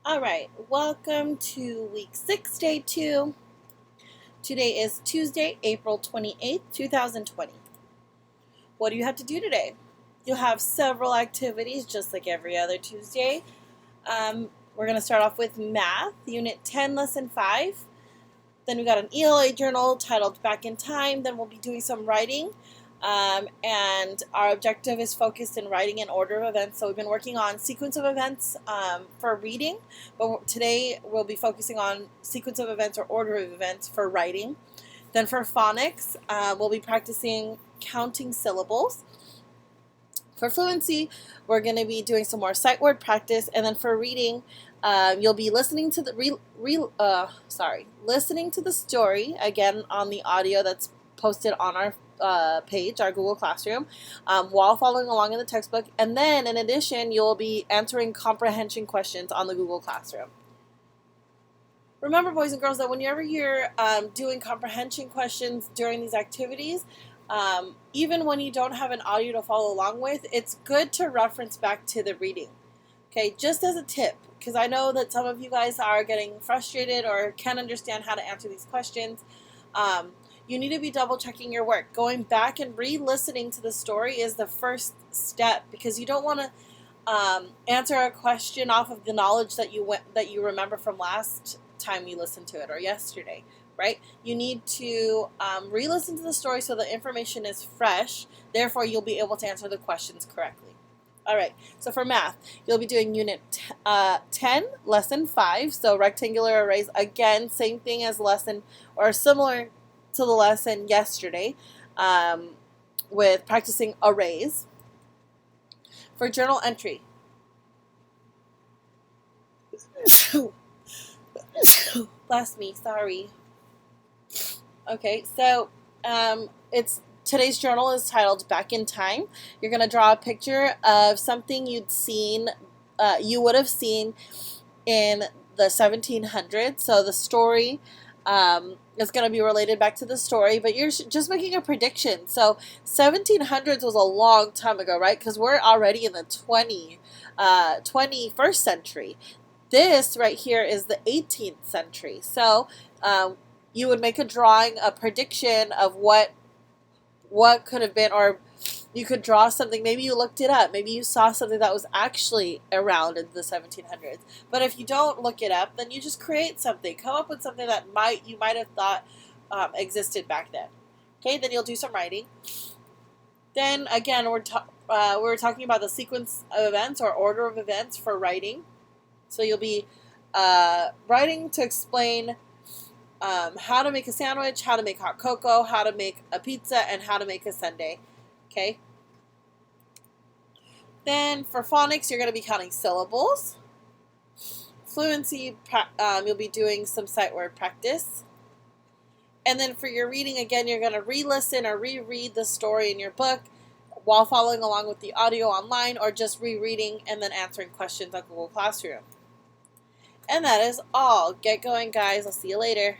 All right, welcome to week 6, day 2. Today is Tuesday, April 28th, 2020. What do you have to do today? You'll have several activities just like every other Tuesday. We're going to start off with math, unit 10, lesson 5. Then we got an ELA journal titled Back in Time. Then we'll be doing some writing. And our objective is focused in writing in order of events. So we've been working on sequence of events for reading, but today we'll be focusing on sequence of events or order of events for writing. Then for phonics, we'll be practicing counting syllables. For fluency, we're going to be doing some more sight word practice, and then for reading, you'll be listening to the listening to the story again on the audio that's posted on our page, our Google Classroom, while following along in the textbook. And then, in addition, you'll be answering comprehension questions on the Google Classroom. Remember, boys and girls, that whenever you're doing comprehension questions during these activities, even when you don't have an audio to follow along with, it's good to reference back to the reading. Okay, just as a tip, because I know that some of you guys are getting frustrated or can't understand how to answer these questions. You need to be double checking your work. Going back and re-listening to the story is the first step, because you don't want to answer a question off of the knowledge that you remember from last time you listened to it or yesterday, right? You need to re-listen to the story so the information is fresh. Therefore, you'll be able to answer the questions correctly. All right, so for math, you'll be doing unit 10, lesson 5. So rectangular arrays, again, same thing as lesson or similar to the lesson yesterday with practicing arrays. For journal entry, bless me, sorry. Okay, so it's today's journal is titled Back in Time. You're going to draw a picture of something you would have seen in the 1700s. So the story is going to be related back to the story, but you're just making a prediction. So 1700s was a long time ago, right? Because we're already in the 21st century. This right here is the 18th century. So you would make a drawing, a prediction of what could have been, or you could draw something. Maybe you looked it up. Maybe you saw something that was actually around in the 1700s. But if you don't look it up, then you just create something. Come up with something that you might have thought existed back then. Okay, then you'll do some writing. Then again, we're talking about the sequence of events or order of events for writing. So you'll be writing to explain how to make a sandwich, how to make hot cocoa, how to make a pizza, and how to make a sundae. Okay. Then for phonics, you're going to be counting syllables. Fluency, you'll be doing some sight word practice. And then for your reading, again, you're going to re-listen or reread the story in your book while following along with the audio online, or just rereading and then answering questions on Google Classroom. And that is all. Get going, guys. I'll see you later.